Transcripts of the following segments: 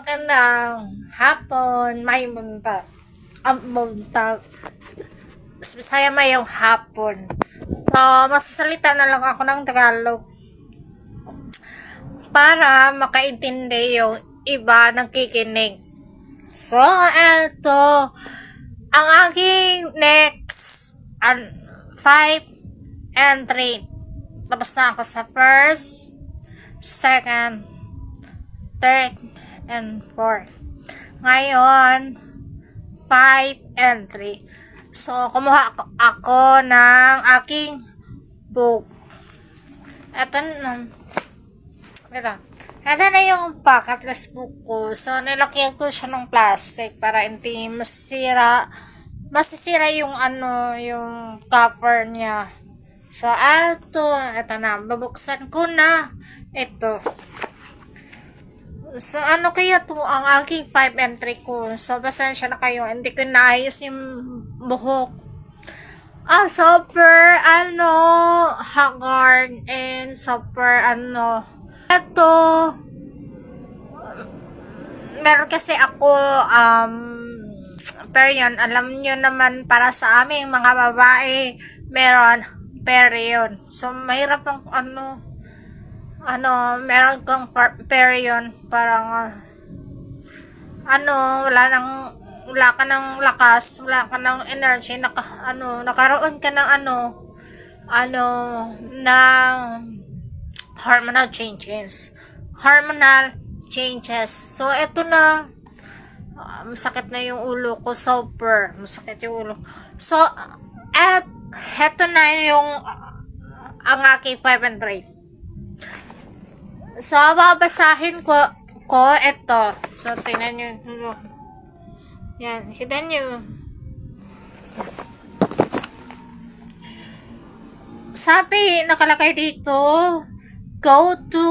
Magandang hapon, may munta. Ang munta. Bisaya mayong hapon. So, magsasalita na lang ako ng Tagalog para makaintindi yung iba ng kikinig. So, eto, ang aking next 5 and 3. Tapos na ako sa first, second, third, and 4. Ngayon, 5 and 3. So, kumuha ako ng aking book. Ito na. Ito na yung packetless book ko. So, nilakyan ko siya ng plastic para hindi masisira yung yung cover niya. So, ito na. Babuksan ko na. Ito. So, kaya to ang aking 5 and 3 ko. So, pasensya na kayo. Hindi ko naayos yung buhok. Super, haggard and super, ito, meron kasi ako, pero yun, alam nyo naman, para sa aming mga babae, meron, pero yun. So, mahirap ang, meron kang period, parang, wala ka ng lakas, wala ka ng energy, nakaroon ka ng ng hormonal changes. So, eto na, masakit na yung ulo ko, super, masakit yung ulo. So, eto na yung, ang aking 5 and 3. So, babasahin ko ito. So, tingnan nyo. Yan, kita nyo. Sabi, nakalagay dito, go to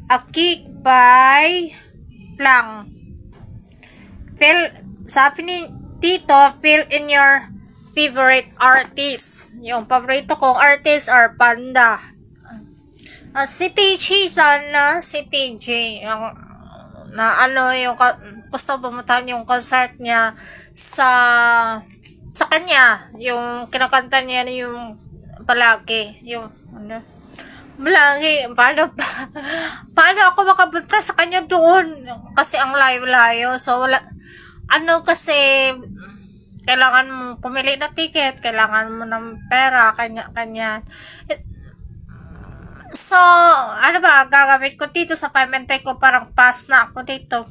a cake by Lang. Sabi ni Tito, fill in your favorite artist. Yung paborito kong artist are Panda. Si TJ sana, si TJ, yung yung gusto pumuntahan yung concert niya sa kanya, yung kinakanta niya yung palagi, yung palagi, paano ako makapunta sa kanya doon, kasi ang layo-layo, so wala, kasi kailangan mo pumili na ticket, kailangan mo ng pera, kanya. So, gagamit ko dito sa 5 and 3 ko, parang pass na ako dito.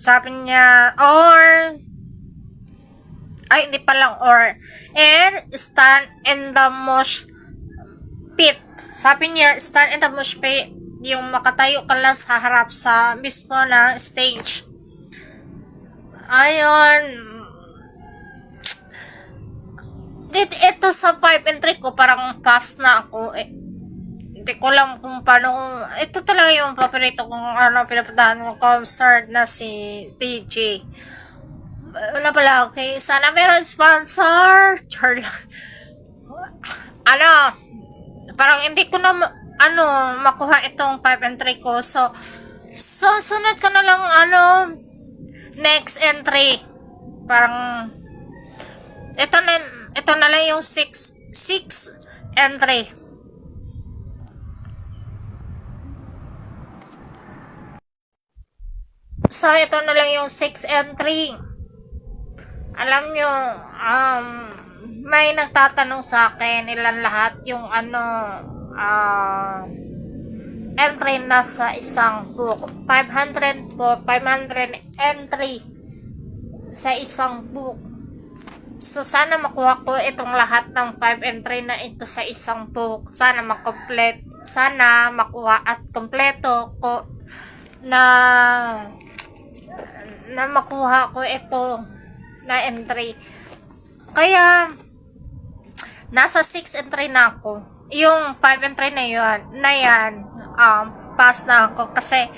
Sabi niya, hindi palang and stand in the mosh pit. Sabi niya, stand in the mosh pit, yung makatayo ka lang sa harap sa mismo na stage. Ayun, ito sa 5 and 3 ko, parang pass na ako. Hindi ko lang kung paano. Ito talaga yung paborito kong pinapuntahan ng concert na si TJ. Wala pala, okay. Sana meron sponsor. Parang hindi ko na makuha itong 5 and 3 ko. So sunod ko na lang next entry. Parang ito na lang yung 6 and 3. So, ito na lang yung 6 and 3. Alam nyo, may nagtatanong sa akin ilan lahat yung entry na sa isang book. 500 po, 500 entry sa isang book. So, sana makuha ko itong lahat ng 5 and 3 na ito sa isang book. Sana makuha at kompleto ko na makuha ko ito na entry. Kaya, nasa 6 and 3 na ako. Yung 5 and 3 na yan, pass na ako kasi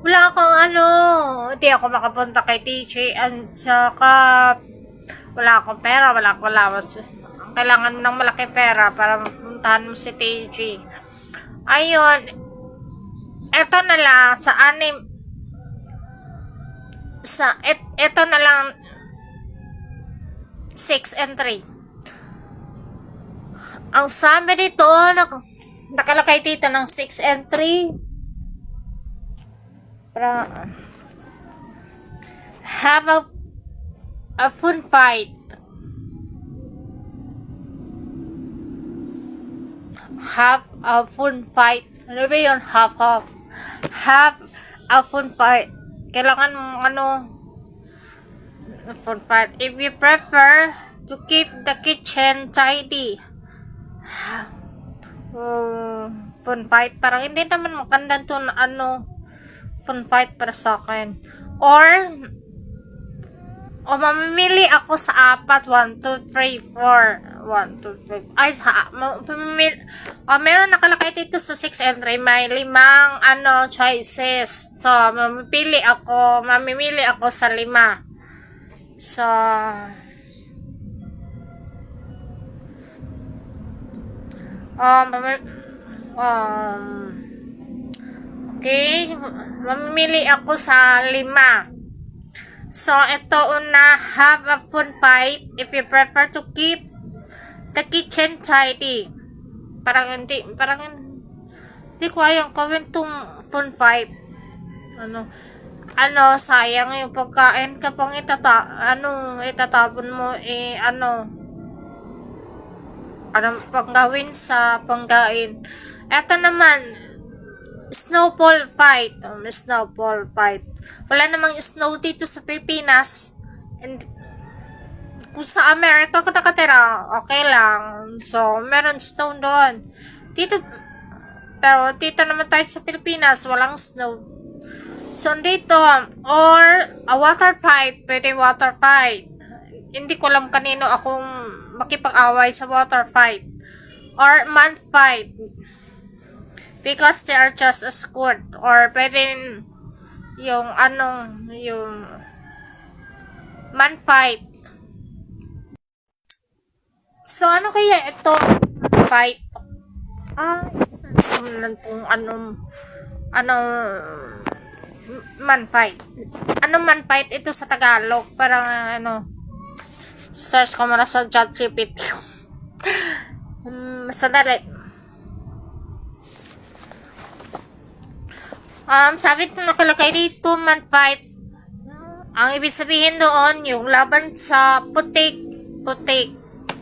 wala akong hindi ako makapunta kay TJ at saka wala akong pera, wala akong allowance. Kailangan mo ng malaki pera para puntahan mo si TJ. Ayun, eto na lang sa anim, eto na lang 6 and 3. Ang sabi dito, nakalakay dito ng 6 and 3. Para have a fun fight. Have a fun fight. Ano ba yun? Have a fun fight. Kailangan mong fun fight. If you prefer to keep the kitchen tidy. Fun fight. Parang hindi naman maganda to na fun fight para sa akin. Or mamimili ako sa 4. 1, 2, 3, 4. 1, 2, 3. Ay, meron nakalakay dito sa 6 and 3. May 5 choices. So, mamimili ako sa 5. So, okay, mamimili ako sa 5. So, ito una, have a fun fight if you prefer to keep the kitchen tidy. Parang hindi ko ayang gawin tong fun fight. Sayang yung pagkain kapag itatapon mo, pang gawin sa panggain. Ito naman, snowball fight. Snowball fight. Wala namang snow dito sa Pilipinas. And kung sa Amerika ka nakatira, okay lang. So, meron snow doon. Pero dito naman tayo sa Pilipinas, walang snow. So, dito, or a water fight. Pwede water fight. Hindi ko alam kanino akong makipag-away sa water fight. Or man fight. Because they are just as good. Or pwede yung man fight. So, ano kaya ito? Fight. Man fight. Anong man fight ito sa Tagalog? Parang search ko muna sa ChatGPT. Sandali. Sabi ito nakalagay dito, man fight. Ang ibig sabihin doon, yung laban sa putik.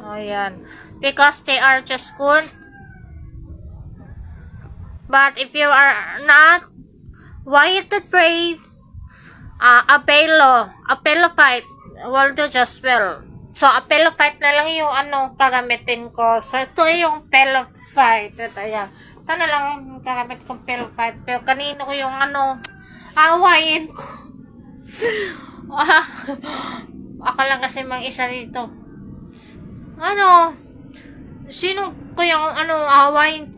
Ayan. Because they are just good. But if you are not, why is it brave? A pillow fight will do just well. So, a pillow fight na lang yung gagamitin ko. So, ito yung pillow fight. Ito, yan. Ito na lang yung gagamit kong pillow fight. Pero kanino ko yung awayin ko. Ako lang kasi isa dito. Sino ko yung awayin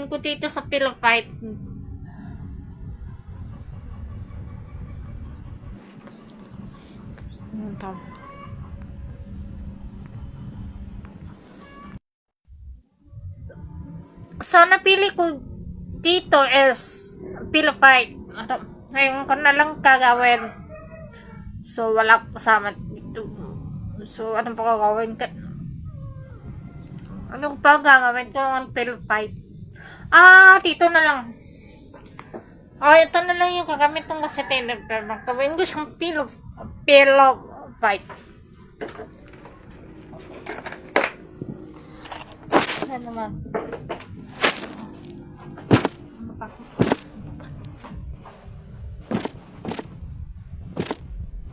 ko dito sa pillow fight? So, napili ko dito is pillow fight. Ngayon ko na lang gagawin. So, wala kasama dito. So, anong pa gagawin ko? Ano pa gagawin ko ang pillow fight? Dito na lang. Ito na lang yung gagamit ng kasi gawin ko siyang pillow fight. Ano naman?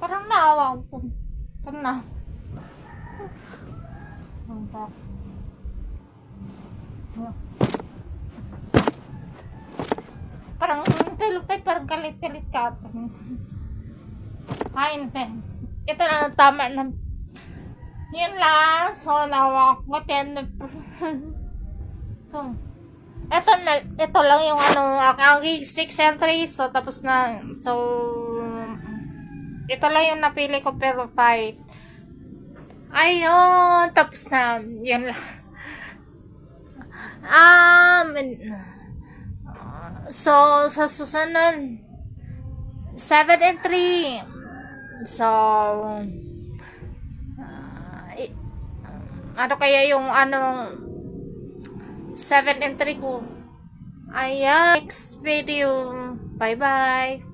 Parang naawa ko. Parang na. Parang pelupet, parang kalit-kalit ka. Kain pa. Ito na tama na. Yan lang. So, nawa ko. So, ito lang yung ang 6 entries. So, tapos na. So, ito lang yung napili ko pero fight. Ayun. Tapos na. Yan lang. So, sa susunod, 7 and 3. So, i- ano kaya yung 7 and 3 ko? Ayan, next video. Bye-bye.